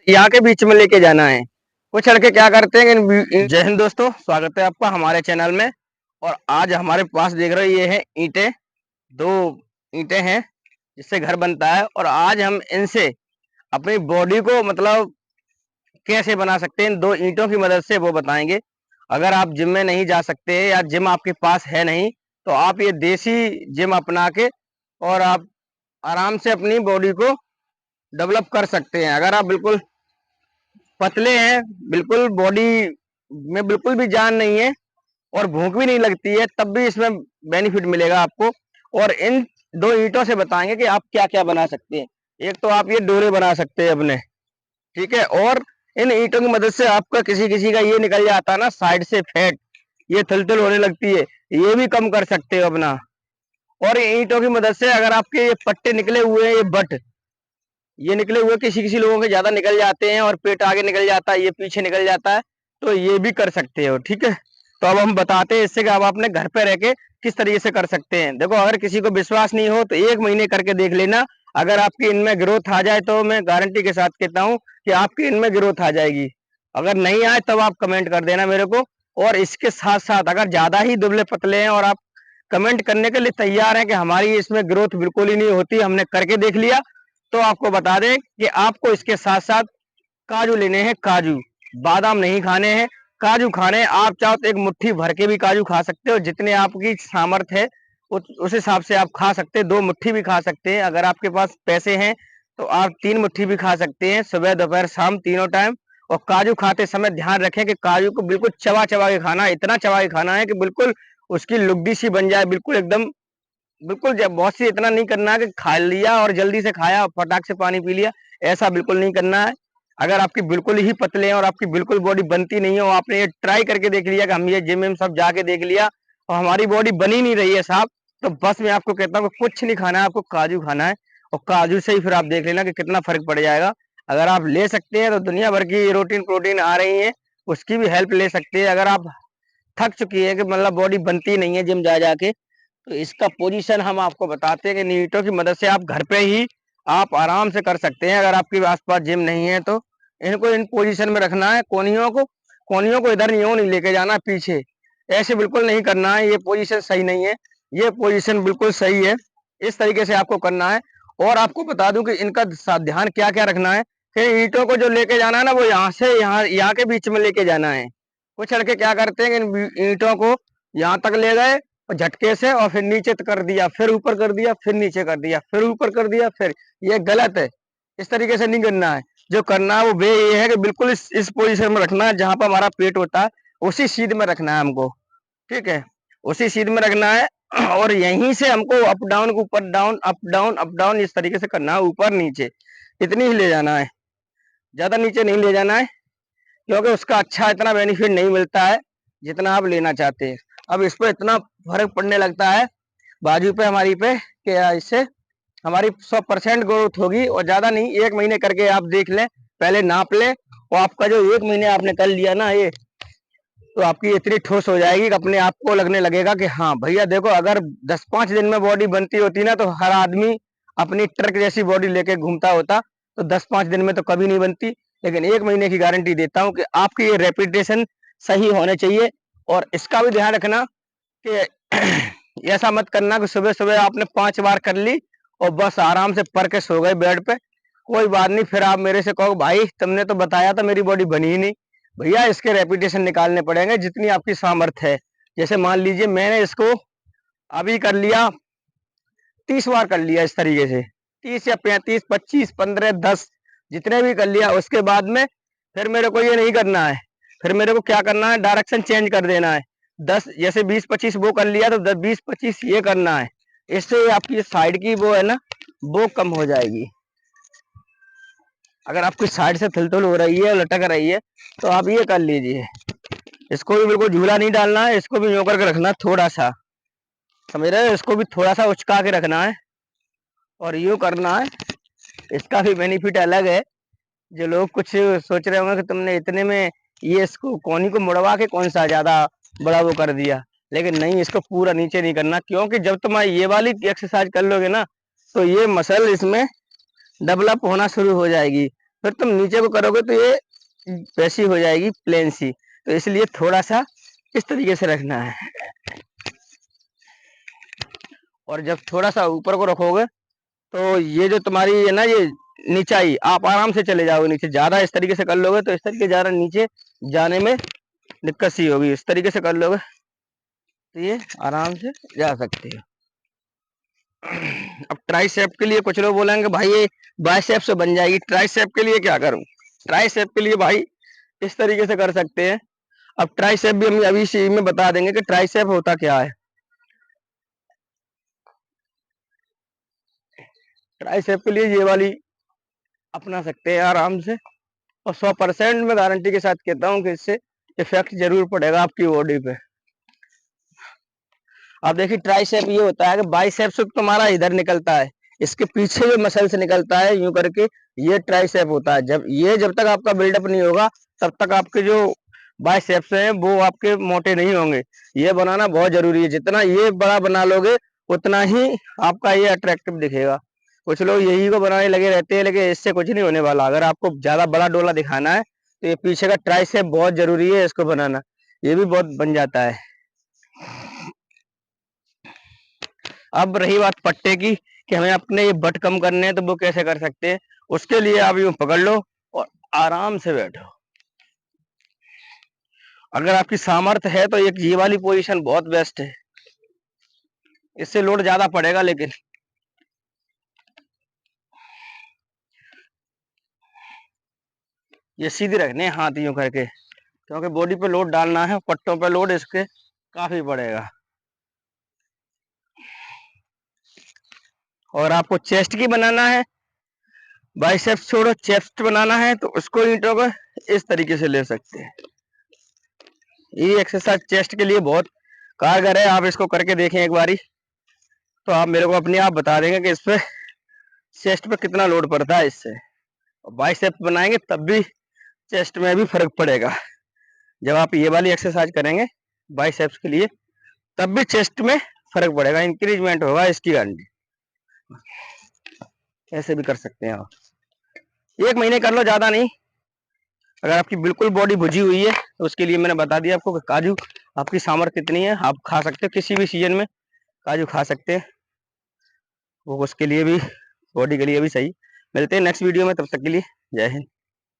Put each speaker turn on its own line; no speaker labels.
यहाँ के बीच में लेके जाना है। कुछ लड़के क्या करते हैं कि जय हिंद दोस्तों, स्वागत है आपका हमारे चैनल में। और आज हमारे पास देख रहे हो ये है ईंटें, दो ईंटें हैं जिससे घर बनता है। और आज हम इनसे अपनी बॉडी को मतलब कैसे बना सकते हैं, इन दो ईंटों की मदद से वो बताएंगे। अगर आप जिम में नहीं जा सकते या जिम आपके पास है नहीं, तो आप ये देसी जिम अपना के और आप आराम से अपनी बॉडी को डेवलप कर सकते हैं। अगर आप बिल्कुल पतले हैं, बिल्कुल बॉडी में बिल्कुल भी जान नहीं है और भूख भी नहीं लगती है, तब भी इसमें बेनिफिट मिलेगा आपको। और इन दो ईंटों से बताएंगे कि आप क्या क्या बना सकते हैं। एक तो आप ये डोरे बना सकते हैं अपने, ठीक है। और इन ईंटों की मदद से आपका किसी किसी का ये निकल जाता है ना साइड से फैट, ये थलथल होने लगती है, ये भी कम कर सकते हो अपना। और ईंटों की मदद से अगर आपके ये पट्टे निकले हुए हैं, ये बट ये निकले हुए किसी किसी लोगों के ज्यादा निकल जाते हैं और पेट आगे निकल जाता है, ये पीछे निकल जाता है, तो ये भी कर सकते हो, ठीक है। तो अब हम बताते हैं इससे कि आप अपने घर पे रह के किस तरीके से कर सकते हैं। देखो, अगर किसी को विश्वास नहीं हो तो 1 महीने करके देख लेना। अगर आपकी इनमें ग्रोथ आ जाए तो मैं गारंटी के साथ कहता हूँ कि आपकी इनमें ग्रोथ आ जाएगी। अगर नहीं आए तब आप कमेंट कर देना मेरे को। और इसके साथ साथ अगर ज्यादा ही दुबले पतले हैं और आप कमेंट करने के लिए तैयार हैं कि हमारी इसमें ग्रोथ बिल्कुल ही नहीं होती, हमने करके देख लिया, तो आपको बता दें कि आपको इसके साथ साथ काजू लेने हैं। काजू, बादाम नहीं खाने हैं, काजू खाने हैं। आप चाहो तो एक मुट्ठी भर के भी काजू खा सकते हो, जितने आपकी सामर्थ्य है उस हिसाब से आप खा सकते हैं। 2 मुट्ठी भी खा सकते हैं। अगर आपके पास पैसे हैं तो आप 3 मुट्ठी भी खा सकते हैं, सुबह दोपहर शाम तीनों टाइम। और काजू खाते समय ध्यान रखें कि काजू को बिल्कुल चबा चबा के खाना है, इतना चबा के खाना है कि बिल्कुल उसकी लुगदी सी बन जाए, बिल्कुल एकदम बिल्कुल। जब बहुत सी इतना नहीं करना है कि खा लिया और जल्दी से खाया और फटाक से पानी पी लिया, ऐसा बिल्कुल नहीं करना है। अगर आपकी बिल्कुल ही पतले हैं और आपकी बिल्कुल बॉडी बनती नहीं है और आपने ये ट्राई करके देख लिया कि हम ये जिम में सब जाके देख लिया और हमारी बॉडी बनी नहीं रही है साहब, तो बस मैं आपको कहता हूँ कि कुछ नहीं खाना है, आपको काजू खाना है। और काजू से ही फिर आप देख लेना कि कितना फर्क पड़ जाएगा। अगर आप ले सकते हैं तो दुनिया भर की प्रोटीन प्रोटीन आ रही है, उसकी भी हेल्प ले सकते हैं। अगर आप थक चुकी है कि मतलब बॉडी बनती नहीं है जिम जा जाके, तो इसका पोजीशन हम आपको बताते हैं कि नीटों की मदद से आप घर पे ही आप आराम से कर सकते हैं। अगर आपके आसपास जिम नहीं है तो इनको इन पोजीशन में रखना है। कोनियों को इधर यूं नहीं लेके जाना पीछे, ऐसे बिल्कुल नहीं करना है। ये पोजीशन सही नहीं है, ये पोजीशन बिल्कुल सही है। इस तरीके से आपको करना है। और आपको बता दूं कि इनका ध्यान क्या क्या रखना है कि ईंटों को जो लेके जाना है ना, वो यहाँ से यहाँ के बीच में लेके जाना है। कुछ लड़के क्या करते हैं कि इन ईंटों को यहाँ तक ले गए और झटके से, और फिर नीचे कर दिया, फिर ऊपर कर दिया, फिर नीचे कर दिया, फिर ऊपर कर दिया, फिर। ये गलत है, इस तरीके से नहीं करना है। जो करना है वो वे ये है कि बिल्कुल इस पोजीशन में रखना है जहां पर हमारा पेट होता है, उसी सीध में रखना है हमको, ठीक है। उसी सीध में रखना है। और यहीं से हमको अप डाउन, ऊपर down, up down, up down, इस तरीके से करना है, ऊपर नीचे इतनी ही ले जाना है, ज्यादा नीचे नहीं ले जाना है, क्योंकि उसका अच्छा इतना बेनिफिट नहीं मिलता है जितना आप लेना चाहते हैं। अब इस पर इतना फर्क पड़ने लगता है बाजू पे हमारी पे कि इससे हमारी 100% ग्रोथ होगी। और ज्यादा नहीं, 1 महीने करके आप देख लें, पहले नाप लें। और आपका जो 1 महीने आपने कर लिया ना ये, तो आपकी इतनी ठोस हो जाएगी कि अपने आप को लगने लगेगा कि हाँ भैया देखो, अगर 10-5 दिन में बॉडी बनती होती ना, तो हर आदमी अपनी ट्रक जैसी बॉडी लेके घूमता होता। तो 10-5 दिन में तो कभी नहीं बनती। लेकिन 1 महीने की गारंटी देता हूँ कि आपकी ये रेपिटेशन सही होने चाहिए। और इसका भी ध्यान रखना कि ऐसा मत करना कि सुबह सुबह आपने 5 बार कर ली और बस आराम से पड़ के सो गए बेड पे। कोई बात नहीं, फिर आप मेरे से कहो भाई तुमने तो बताया था, मेरी बॉडी बनी ही नहीं। भैया इसके रेपिटेशन निकालने पड़ेंगे जितनी आपकी सामर्थ्य है। जैसे मान लीजिए मैंने इसको अभी कर लिया, 30 बार कर लिया इस तरीके से, 30 या 35, 25, 15, 10, जितने भी कर लिया। उसके बाद में फिर मेरे को ये नहीं करना है, फिर मेरे को क्या करना है, डायरेक्शन चेंज कर देना है। 10 जैसे 20-25 वो कर लिया तो 10-20-25 ये करना है। इससे आपकी साइड की वो है ना, वो कम हो जाएगी। अगर आपकी साइड से थुलथुल हो रही है, लटक रही है, तो आप ये कर लीजिए। इसको भी बिल्कुल झूला नहीं डालना है, इसको भी यूं करके रखना है थोड़ा सा, समझ रहे हो। इसको भी थोड़ा सा उचका के रखना है और यूं करना है। इसका भी बेनिफिट अलग है। जो लोग कुछ सोच रहे होंगे कि तुमने इतने में ये इसको कोनी को मुड़वा के कौन सा ज्यादा बड़ा वो कर दिया, लेकिन नहीं, इसको पूरा नीचे नहीं करना। क्योंकि जब तुम ये वाली एक्सरसाइज कर लोगे ना, तो ये मसल इसमें डेवलप होना शुरू हो जाएगी। फिर तुम नीचे को करोगे तो ये वैसी हो जाएगी प्लेन सी। तो इसलिए थोड़ा सा इस तरीके से रखना है, और जब थोड़ा सा ऊपर को रखोगे तो ये जो तुम्हारी है ना, ये नीचाई आप आराम से चले जाओगे नीचे। ज्यादा इस तरीके से कर लोगे तो इस तरीके ज्यादा नीचे जाने में दिक्कत सी होगी। इस तरीके से कर लोगे तो ये आराम से जा सकते हो। अब ट्राइसेप के लिए कुछ लोग बोलेंगे भाई ये बाइसेप से बन जाएगी, ट्राइसेप के लिए क्या करूं? ट्राइसेप के लिए भाई इस तरीके से कर सकते हैं। अब ट्राइसेप भी हम अभी इसी में बता देंगे कि ट्राइसेप होता क्या है। ट्राइसेप के लिए ये वाली अपना सकते हैं आराम से, और 100% मैं गारंटी के साथ कहता हूँ कि इससे इफेक्ट जरूर पड़ेगा आपकी बॉडी पे। अब देखिए ट्राइसेप ये होता है कि बाइसेप्स तो तुम्हारा इधर निकलता है, इसके पीछे जो मसल्स निकलता है यूं करके, ये ट्राइसेप होता है। जब तक आपका बिल्डअप नहीं होगा तब तक आपके जो बाइसेप्स हैं वो आपके मोटे नहीं होंगे। ये बनाना बहुत जरूरी है, जितना ये बड़ा बना लोगे उतना ही आपका ये अट्रैक्टिव दिखेगा। कुछ लोग यही को बनाने लगे रहते हैं, लेकिन इससे कुछ नहीं होने वाला। अगर आपको ज्यादा बड़ा डोला दिखाना है तो ये पीछे का ट्राइसेप बहुत जरूरी है, इसको बनाना। ये भी बहुत बन जाता है। अब रही बात पट्टे की कि हमें अपने ये बट कम करने हैं, तो वो कैसे कर सकते हैं? उसके लिए आप यूं पकड़ लो और आराम से बैठो। अगर आपकी सामर्थ्य है तो एक ये वाली पोजीशन बहुत बेस्ट है, इससे लोड ज्यादा पड़ेगा, लेकिन ये सीधे रखने हैं हाथ यूं करके, क्योंकि बॉडी पे लोड डालना है, पट्टों पे लोड इसके काफी पड़ेगा। और आपको चेस्ट की बनाना है, बाइसेप्स छोड़ो, चेस्ट बनाना है, तो उसको ईंटों को इस तरीके से ले सकते हैं। ये एक्सरसाइज चेस्ट के लिए बहुत कारगर है, आप इसको करके देखें एक बारी, तो आप मेरे को अपने आप बता देंगे कि इस पे चेस्ट पे कितना लोड पड़ता है इससे। बाइसेप्स बनाएंगे तब भी चेस्ट में भी फर्क पड़ेगा। जब आप ये वाली एक्सरसाइज करेंगे बाइसेप्स के लिए, तब भी चेस्ट में फर्क पड़ेगा, इंक्रीजमेंट होगा, इसकी गारंटी। ऐसे भी कर सकते हैं आप, 1 महीने कर लो, ज्यादा नहीं। अगर आपकी बिल्कुल बॉडी भुजी हुई है तो उसके लिए मैंने बता दिया आपको कि काजू, आपकी सामर्थ्य कितनी है, आप खा सकते हो किसी भी सीजन में, काजू खा सकते हैं, वो उसके लिए भी, बॉडी के लिए भी सही। मिलते हैं नेक्स्ट वीडियो में, तब तक के लिए जय हिंद।